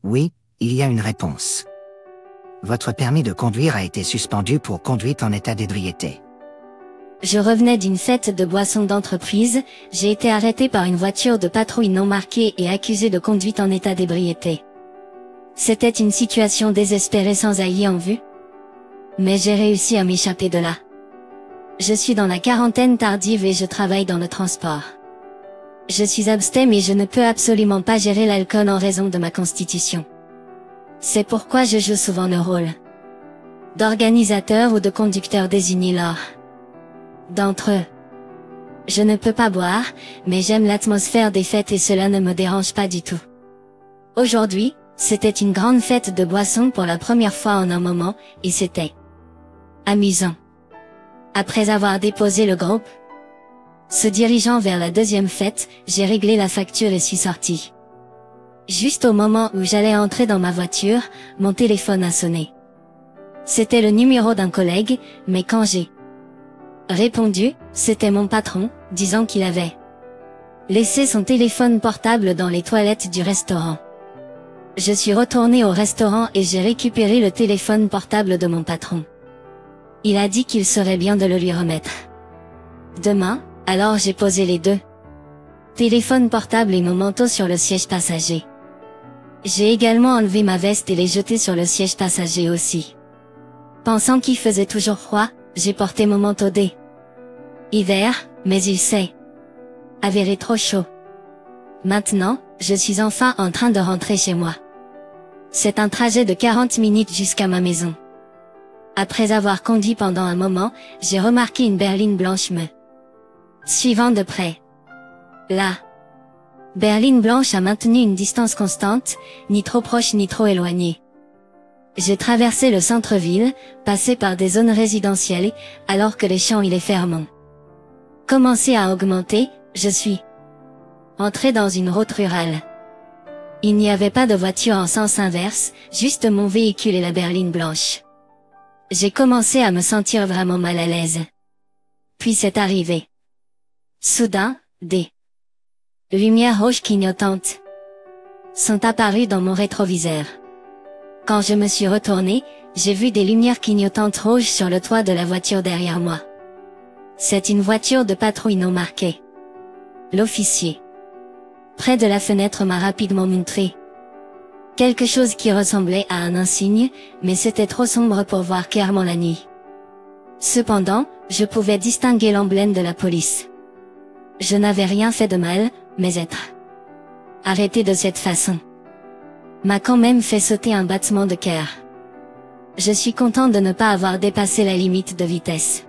Oui, il y a une réponse. Votre permis de conduire a été suspendu pour conduite en état d'ébriété. Je revenais d'une fête de boissons d'entreprise, j'ai été arrêté par une voiture de patrouille non marquée et accusé de conduite en état d'ébriété. C'était une situation désespérée sans allié en vue. Mais j'ai réussi à m'échapper de là. Je suis dans la quarantaine tardive et je travaille dans le transport. Je suis abstain mais je ne peux absolument pas gérer l'alcool en raison de ma constitution. C'est pourquoi je joue souvent le rôle d'organisateur ou de conducteur désigné lors d'entre eux. Je ne peux pas boire, mais j'aime l'atmosphère des fêtes et cela ne me dérange pas du tout. Aujourd'hui, c'était une grande fête de boissons pour la première fois en un moment, et c'était amusant. Après avoir déposé le groupe, se dirigeant vers la deuxième fête, j'ai réglé la facture et suis sorti. Juste au moment où j'allais entrer dans ma voiture, mon téléphone a sonné. C'était le numéro d'un collègue, mais quand j'ai répondu, c'était mon patron, disant qu'il avait laissé son téléphone portable dans les toilettes du restaurant. Je suis retourné au restaurant et j'ai récupéré le téléphone portable de mon patron. Il a dit qu'il serait bien de le lui remettre demain, alors j'ai posé les deux téléphones portables et mon manteau sur le siège passager. J'ai également enlevé ma veste et les jeté sur le siège passager aussi. Pensant qu'il faisait toujours froid, j'ai porté mon manteau hiver, mais il s'est avéré trop chaud. Maintenant, je suis enfin en train de rentrer chez moi. C'est un trajet de 40 minutes jusqu'à ma maison. Après avoir conduit pendant un moment, j'ai remarqué une berline blanche me suivant de près. La berline blanche a maintenu une distance constante, ni trop proche ni trop éloignée. J'ai traversé le centre-ville, passé par des zones résidentielles, alors que les champs et les fermes ont commencé à augmenter, je suis entré dans une route rurale. Il n'y avait pas de voiture en sens inverse, juste mon véhicule et la berline blanche. J'ai commencé à me sentir vraiment mal à l'aise. Puis c'est arrivé. Soudain, des lumières rouges clignotantes sont apparues dans mon rétroviseur. Quand je me suis retourné, j'ai vu des lumières clignotantes rouges sur le toit de la voiture derrière moi. C'est une voiture de patrouille non marquée. L'officier, près de la fenêtre, m'a rapidement montré quelque chose qui ressemblait à un insigne, mais c'était trop sombre pour voir clairement la nuit. Cependant, je pouvais distinguer l'emblème de la police. Je n'avais rien fait de mal, mais être arrêté de cette façon m'a quand même fait sauter un battement de cœur. Je suis content de ne pas avoir dépassé la limite de vitesse.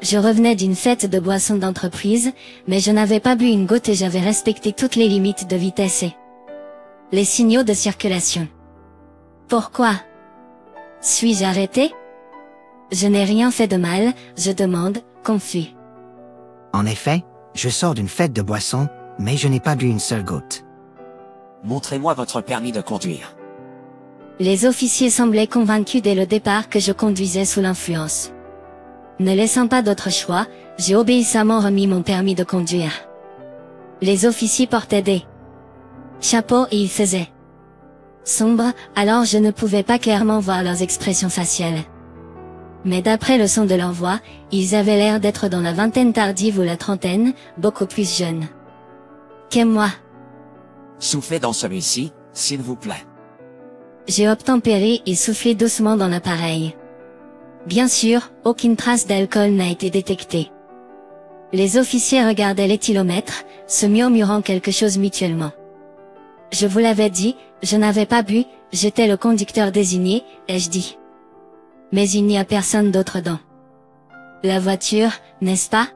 Je revenais d'une fête de boissons d'entreprise, mais je n'avais pas bu une goutte et j'avais respecté toutes les limites de vitesse et les signaux de circulation. Pourquoi suis-je arrêté? Je n'ai rien fait de mal, je demande, confus. En effet, je sors d'une fête de boissons, mais je n'ai pas bu une seule goutte. Montrez-moi votre permis de conduire. Les officiers semblaient convaincus dès le départ que je conduisais sous l'influence. Ne laissant pas d'autre choix, j'ai obéissamment remis mon permis de conduire. Les officiers portaient des chapeaux et il faisait sombre, alors je ne pouvais pas clairement voir leurs expressions faciales. Mais d'après le son de leur voix, ils avaient l'air d'être dans la vingtaine tardive ou la trentaine, beaucoup plus jeunes que moi. Soufflez dans celui-ci, s'il vous plaît. J'ai obtempéré et soufflé doucement dans l'appareil. Bien sûr, aucune trace d'alcool n'a été détectée. Les officiers regardaient l'éthylomètre, se murmurant quelque chose mutuellement. Je vous l'avais dit, je n'avais pas bu, j'étais le conducteur désigné, ai-je dit. Mais il n'y a personne d'autre dans la voiture, n'est-ce pas?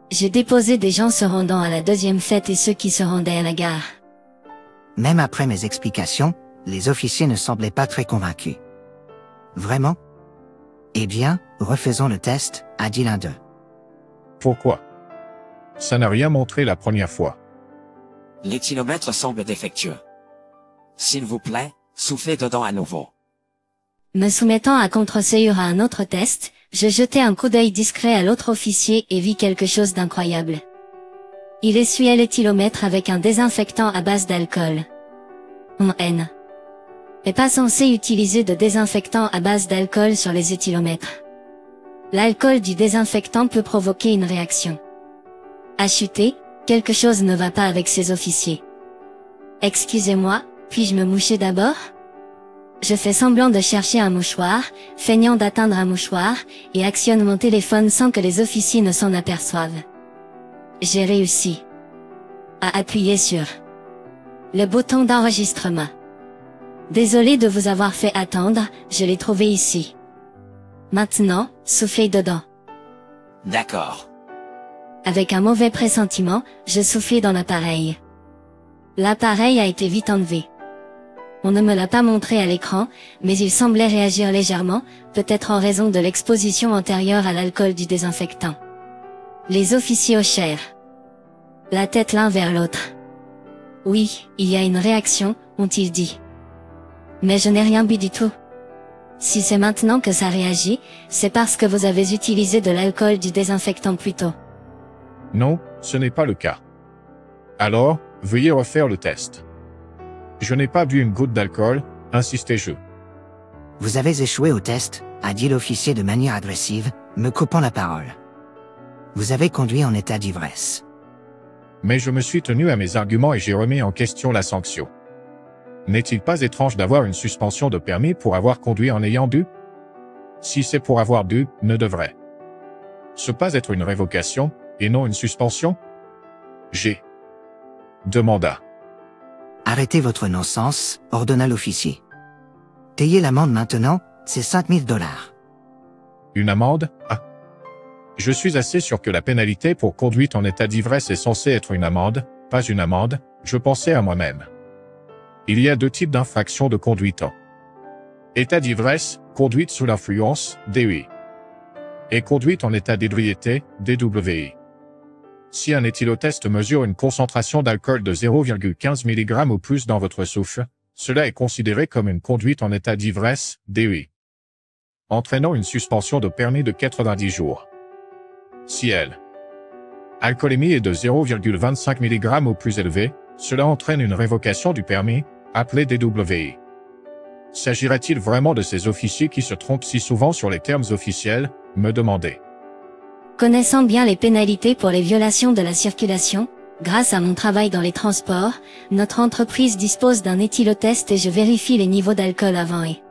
J'ai déposé des gens se rendant à la deuxième fête et ceux qui se rendaient à la gare. Même après mes explications, les officiers ne semblaient pas très convaincus. Vraiment? Eh bien, refaisons le test, a dit l'un d'eux. Pourquoi? Ça n'a rien montré la première fois. L'éthylomètre semble défectueux. S'il vous plaît, soufflez dedans à nouveau. Me soumettant à contre-ségur à un autre test, je jetai un coup d'œil discret à l'autre officier et vis quelque chose d'incroyable. Il essuyait l'éthylomètre avec un désinfectant à base d'alcool. En haine. est pas censé utiliser de désinfectant à base d'alcool sur les éthylomètres. L'alcool du désinfectant peut provoquer une réaction. À chuter, quelque chose ne va pas avec ces officiers. Excusez-moi, puis-je me moucher d'abord? Je fais semblant de chercher un mouchoir, feignant d'atteindre un mouchoir, et actionne mon téléphone sans que les officiers ne s'en aperçoivent. J'ai réussi à appuyer sur le bouton d'enregistrement. Désolé de vous avoir fait attendre, je l'ai trouvé ici. Maintenant, soufflez dedans. D'accord. Avec un mauvais pressentiment, je soufflais dans l'appareil. L'appareil a été vite enlevé. On ne me l'a pas montré à l'écran, mais il semblait réagir légèrement, peut-être en raison de l'exposition antérieure à l'alcool du désinfectant. Les officiers hochèrent la tête l'un vers l'autre. Oui, il y a une réaction, ont-ils dit. Mais je n'ai rien bu du tout. Si c'est maintenant que ça réagit, c'est parce que vous avez utilisé de l'alcool du désinfectant plus tôt. Non, ce n'est pas le cas. Alors, veuillez refaire le test. Je n'ai pas bu une goutte d'alcool, insistai-je. Vous avez échoué au test, a dit l'officier de manière agressive, me coupant la parole. Vous avez conduit en état d'ivresse. Mais je me suis tenu à mes arguments et j'ai remis en question la sanction. N'est-il pas étrange d'avoir une suspension de permis pour avoir conduit en ayant bu? Si c'est pour avoir bu, ne devrait ce pas être une révocation, et non une suspension? J'ai demanda. Arrêtez votre non-sens, ordonna l'officier. Payez l'amende maintenant, c'est 5000 $. Une amende? Ah. Je suis assez sûr que la pénalité pour conduite en état d'ivresse est censée être une amende, pas une amende, je pensais à moi-même. Il y a deux types d'infractions de conduite en état d'ivresse, conduite sous l'influence, DUI, et conduite en état d'ébriété, DWI. Si un éthylotest mesure une concentration d'alcool de 0,15 mg ou plus dans votre souffle, cela est considéré comme une conduite en état d'ivresse, DUI, entraînant une suspension de permis de 90 jours. Si l'alcoolémie est de 0,25 mg ou plus élevée, cela entraîne une révocation du permis, appelée DWI. S'agirait-il vraiment de ces officiers qui se trompent si souvent sur les termes officiels, me demandai. Connaissant bien les pénalités pour les violations de la circulation, grâce à mon travail dans les transports, notre entreprise dispose d'un éthylotest et je vérifie les niveaux d'alcool avant et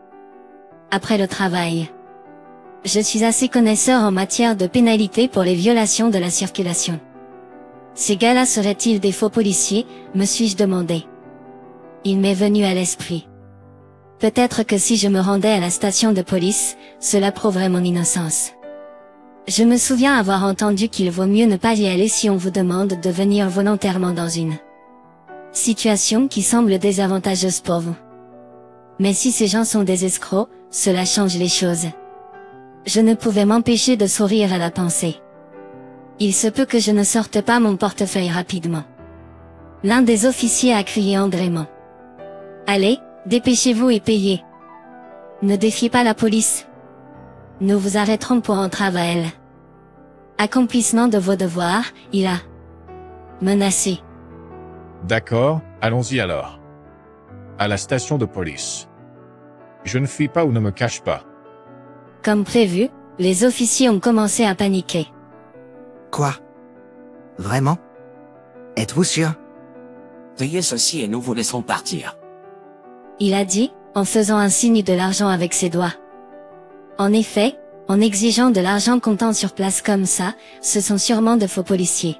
après le travail. Je suis assez connaisseur en matière de pénalités pour les violations de la circulation. Ces gars-là seraient-ils des faux policiers, me suis-je demandé. Il m'est venu à l'esprit. Peut-être que si je me rendais à la station de police, cela prouverait mon innocence. Je me souviens avoir entendu qu'il vaut mieux ne pas y aller si on vous demande de venir volontairement dans une situation qui semble désavantageuse pour vous. Mais si ces gens sont des escrocs, cela change les choses. Je ne pouvais m'empêcher de sourire à la pensée. Il se peut que je ne sorte pas mon portefeuille rapidement. L'un des officiers a crié andrément. Allez, dépêchez-vous et payez. Ne défiez pas la police. Nous vous arrêterons pour entrave à elle. Accomplissement de vos devoirs, il a menacé. D'accord, allons-y alors. À la station de police. Je ne fuis pas ou ne me cache pas. Comme prévu, les officiers ont commencé à paniquer. Quoi? Vraiment? Êtes-vous sûr? Payez ceci et nous vous laisserons partir. Il a dit, en faisant un signe de l'argent avec ses doigts. En effet, en exigeant de l'argent comptant sur place comme ça, ce sont sûrement de faux policiers.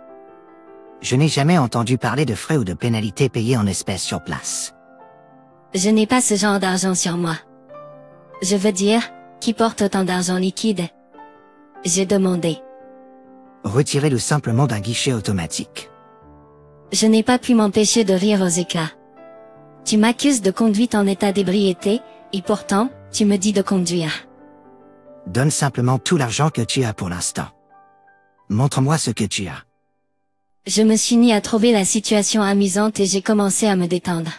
Je n'ai jamais entendu parler de frais ou de pénalités payées en espèces sur place. Je n'ai pas ce genre d'argent sur moi. Je veux dire, qui porte autant d'argent liquide? J'ai demandé. Retirez-le simplement d'un guichet automatique. Je n'ai pas pu m'empêcher de rire aux éclats. Tu m'accuses de conduite en état d'ébriété, et pourtant, tu me dis de conduire. Donne simplement tout l'argent que tu as pour l'instant. Montre-moi ce que tu as. Je me suis mis à trouver la situation amusante et j'ai commencé à me détendre.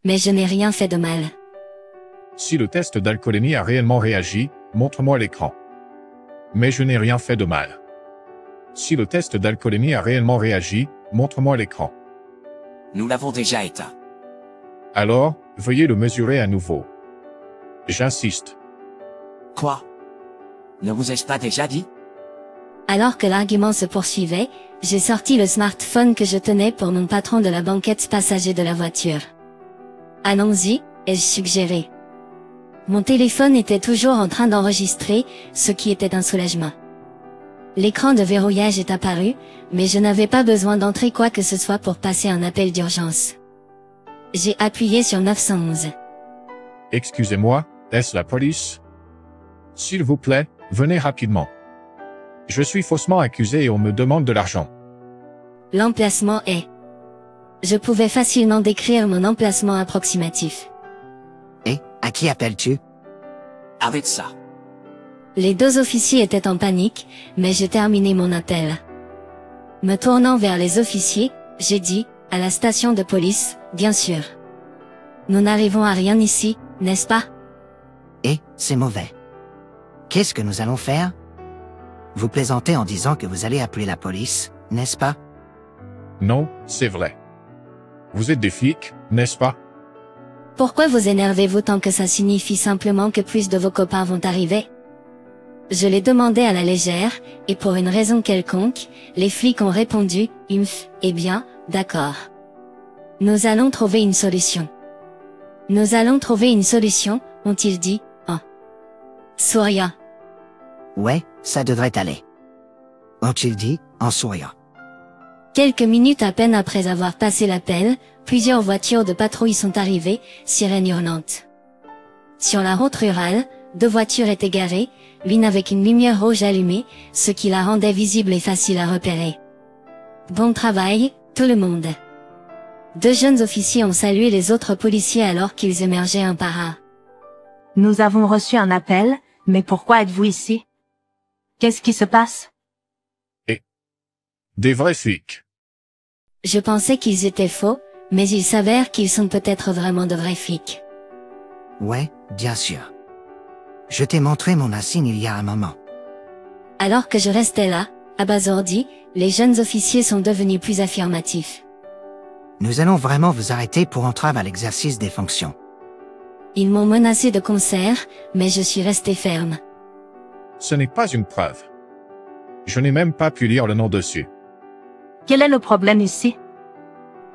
Mais je n'ai rien fait de mal. Si le test d'alcoolémie a réellement réagi, montre-moi l'écran. Mais je n'ai rien fait de mal. Si le test d'alcoolémie a réellement réagi, montre-moi l'écran. Nous l'avons déjà éteint. Alors, veuillez le mesurer à nouveau. J'insiste. Quoi? Ne vous ai-je pas déjà dit? Alors que l'argument se poursuivait, j'ai sorti le smartphone que je tenais pour mon patron de la banquette passager de la voiture. Allons-y, ai-je suggéré. Mon téléphone était toujours en train d'enregistrer, ce qui était un soulagement. L'écran de verrouillage est apparu, mais je n'avais pas besoin d'entrer quoi que ce soit pour passer un appel d'urgence. J'ai appuyé sur 911. Excusez-moi, est-ce la police? S'il vous plaît, venez rapidement. Je suis faussement accusé et on me demande de l'argent. L'emplacement est... Je pouvais facilement décrire mon emplacement approximatif. Et, à qui appelles-tu? Arrête ça. Les deux officiers étaient en panique, mais j'ai terminé mon appel. Me tournant vers les officiers, j'ai dit, à la station de police, bien sûr. Nous n'arrivons à rien ici, n'est-ce pas? Et, c'est mauvais. Qu'est-ce que nous allons faire? Vous plaisantez en disant que vous allez appeler la police, n'est-ce pas? Non, c'est vrai. Vous êtes des flics, n'est-ce pas? Pourquoi vous énervez-vous tant que ça signifie simplement que plus de vos copains vont arriver? Je l'ai demandé à la légère, et pour une raison quelconque, les flics ont répondu, eh bien, d'accord. Nous allons trouver une solution. Nous allons trouver une solution, ont-ils dit, en souriant. Ouais, ça devrait aller. Ont-ils dit, en souriant. Quelques minutes à peine après avoir passé l'appel, plusieurs voitures de patrouille sont arrivées, sirènes hurlantes. Sur la route rurale, deux voitures étaient garées, l'une avec une lumière rouge allumée, ce qui la rendait visible et facile à repérer. Bon travail, tout le monde. Deux jeunes officiers ont salué les autres policiers alors qu'ils émergeaient un par un. Nous avons reçu un appel, mais pourquoi êtes-vous ici? Qu'est-ce qui se passe? Des vrais flics. Je pensais qu'ils étaient faux, mais il s'avère qu'ils sont peut-être vraiment de vrais flics. Ouais, bien sûr. Je t'ai montré mon insigne il y a un moment. Alors que je restais là, abasourdi, les jeunes officiers sont devenus plus affirmatifs. Nous allons vraiment vous arrêter pour entrave à l'exercice des fonctions. Ils m'ont menacé de concert, mais je suis resté ferme. Ce n'est pas une preuve. Je n'ai même pas pu lire le nom dessus. Quel est le problème ici?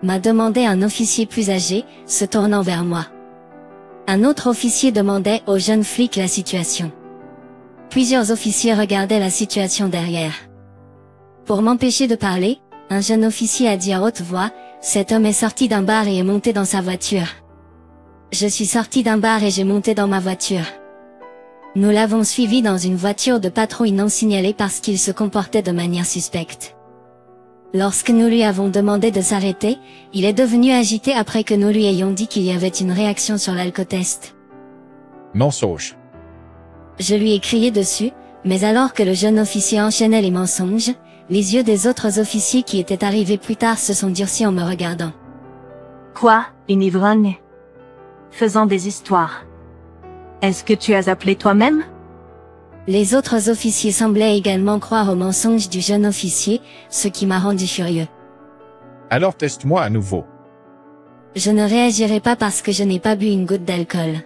M'a demandé un officier plus âgé, se tournant vers moi. Un autre officier demandait au jeune flic la situation. Plusieurs officiers regardaient la situation derrière. Pour m'empêcher de parler, un jeune officier a dit à haute voix, « Cet homme est sorti d'un bar et est monté dans sa voiture. » Je suis sorti d'un bar et j'ai monté dans ma voiture. Nous l'avons suivi dans une voiture de patrouille non signalée parce qu'il se comportait de manière suspecte. Lorsque nous lui avons demandé de s'arrêter, il est devenu agité après que nous lui ayons dit qu'il y avait une réaction sur l'alcotest. Mensonge. Je lui ai crié dessus, mais alors que le jeune officier enchaînait les mensonges, les yeux des autres officiers qui étaient arrivés plus tard se sont durcis en me regardant. Quoi, une ivrogne? Faisant des histoires. Est-ce que tu as appelé toi-même? Les autres officiers semblaient également croire aux mensonges du jeune officier, ce qui m'a rendu furieux. Alors teste-moi à nouveau. Je ne réagirai pas parce que je n'ai pas bu une goutte d'alcool.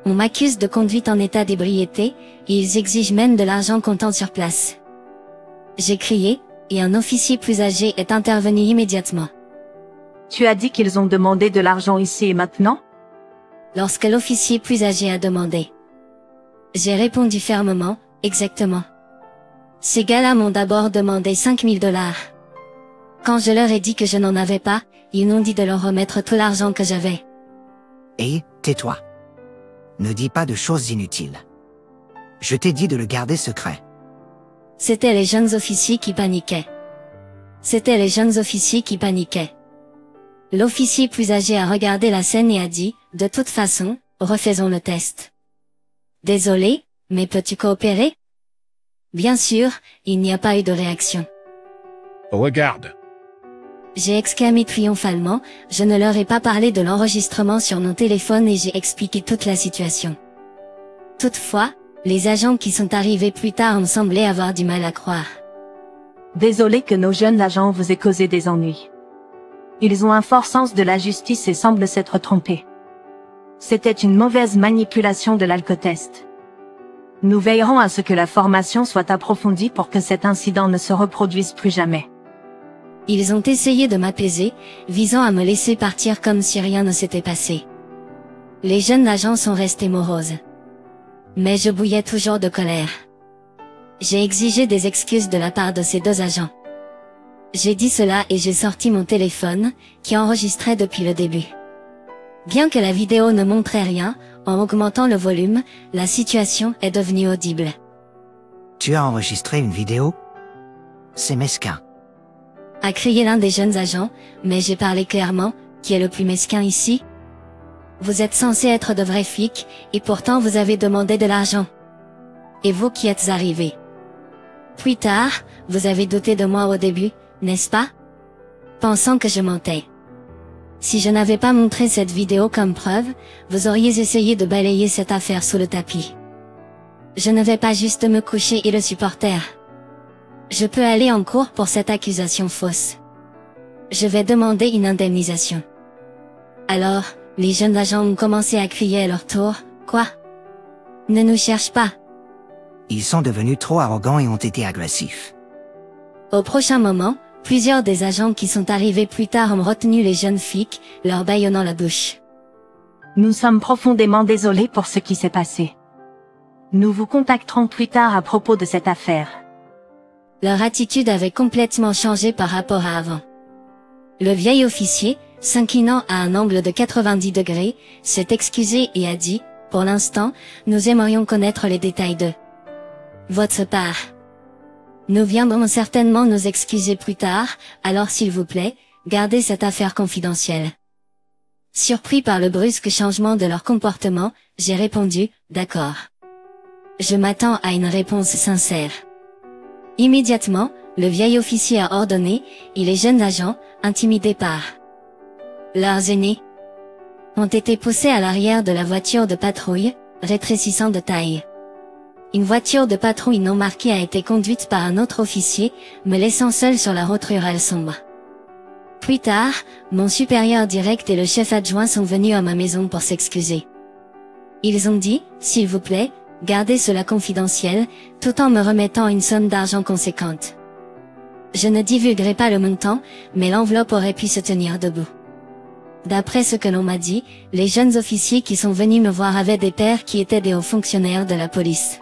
On m'accuse de conduite en état d'ébriété, et ils exigent même de l'argent comptant sur place. J'ai crié, et un officier plus âgé est intervenu immédiatement. Tu as dit qu'ils ont demandé de l'argent ici et maintenant? Lorsque l'officier plus âgé a demandé. J'ai répondu fermement, exactement. Ces gars-là m'ont d'abord demandé 5000 $. Quand je leur ai dit que je n'en avais pas, ils m'ont dit de leur remettre tout l'argent que j'avais. Et, tais-toi. Ne dis pas de choses inutiles. Je t'ai dit de le garder secret. C'étaient les jeunes officiers qui paniquaient. C'étaient les jeunes officiers qui paniquaient. L'officier plus âgé a regardé la scène et a dit, de toute façon, refaisons le test. Désolé, mais peux-tu coopérer? Bien sûr, il n'y a pas eu de réaction. Regarde. J'ai exclamé triomphalement, je ne leur ai pas parlé de l'enregistrement sur mon téléphone et j'ai expliqué toute la situation. Toutefois, les agents qui sont arrivés plus tard ont semblé avoir du mal à croire. Désolé que nos jeunes agents vous aient causé des ennuis. Ils ont un fort sens de la justice et semblent s'être trompés. C'était une mauvaise manipulation de l'alcotest. Nous veillerons à ce que la formation soit approfondie pour que cet incident ne se reproduise plus jamais. Ils ont essayé de m'apaiser, visant à me laisser partir comme si rien ne s'était passé. Les jeunes agents sont restés moroses. Mais je bouillais toujours de colère. J'ai exigé des excuses de la part de ces deux agents. J'ai dit cela et j'ai sorti mon téléphone, qui enregistrait depuis le début. Bien que la vidéo ne montrait rien, en augmentant le volume, la situation est devenue audible. Tu as enregistré une vidéo? C'est mesquin. A crié l'un des jeunes agents, mais j'ai parlé clairement, qui est le plus mesquin ici? Vous êtes censés être de vrais flics, et pourtant vous avez demandé de l'argent. Et vous qui êtes arrivés. Plus tard, vous avez douté de moi au début, n'est-ce pas? Pensant que je mentais. Si je n'avais pas montré cette vidéo comme preuve, vous auriez essayé de balayer cette affaire sous le tapis. Je ne vais pas juste me coucher et le supporter. Je peux aller en cours pour cette accusation fausse. Je vais demander une indemnisation. Alors, les jeunes agents ont commencé à crier à leur tour, quoi? Ne nous cherche pas. Ils sont devenus trop arrogants et ont été agressifs. Au prochain moment, plusieurs des agents qui sont arrivés plus tard ont retenu les jeunes flics, leur bâillonnant la bouche. Nous sommes profondément désolés pour ce qui s'est passé. Nous vous contacterons plus tard à propos de cette affaire. Leur attitude avait complètement changé par rapport à avant. Le vieil officier, s'inclinant à un angle de 90 degrés, s'est excusé et a dit, pour l'instant, nous aimerions connaître les détails de votre part. Nous viendrons certainement nous excuser plus tard, alors s'il vous plaît, gardez cette affaire confidentielle. Surpris par le brusque changement de leur comportement, j'ai répondu, d'accord. Je m'attends à une réponse sincère. Immédiatement, le vieil officier a ordonné, et les jeunes agents, intimidés par leurs aînés, ont été poussés à l'arrière de la voiture de patrouille, rétrécissant de taille. Une voiture de patrouille non marquée a été conduite par un autre officier, me laissant seul sur la route rurale sombre. Plus tard, mon supérieur direct et le chef adjoint sont venus à ma maison pour s'excuser. Ils ont dit, s'il vous plaît, gardez cela confidentiel, tout en me remettant une somme d'argent conséquente. Je ne divulguerai pas le montant, mais l'enveloppe aurait pu se tenir debout. D'après ce que l'on m'a dit, les jeunes officiers qui sont venus me voir avaient des pères qui étaient des hauts fonctionnaires de la police.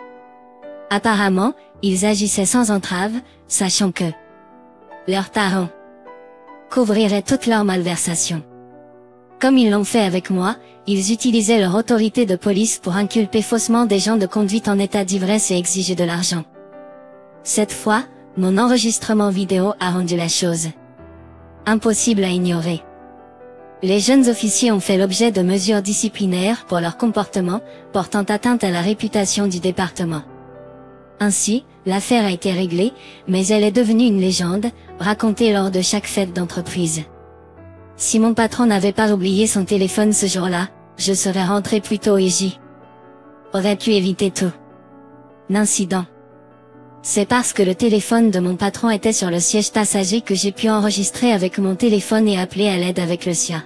Apparemment, ils agissaient sans entrave, sachant que leurs parents couvriraient toutes leurs malversations. Comme ils l'ont fait avec moi, ils utilisaient leur autorité de police pour inculper faussement des gens de conduite en état d'ivresse et exiger de l'argent. Cette fois, mon enregistrement vidéo a rendu la chose impossible à ignorer. Les jeunes officiers ont fait l'objet de mesures disciplinaires pour leur comportement, portant atteinte à la réputation du département. Ainsi, l'affaire a été réglée, mais elle est devenue une légende, racontée lors de chaque fête d'entreprise. Si mon patron n'avait pas oublié son téléphone ce jour-là, je serais rentré plus tôt et aurais pu éviter tout l'incident. C'est parce que le téléphone de mon patron était sur le siège passager que j'ai pu enregistrer avec mon téléphone et appeler à l'aide avec le sien.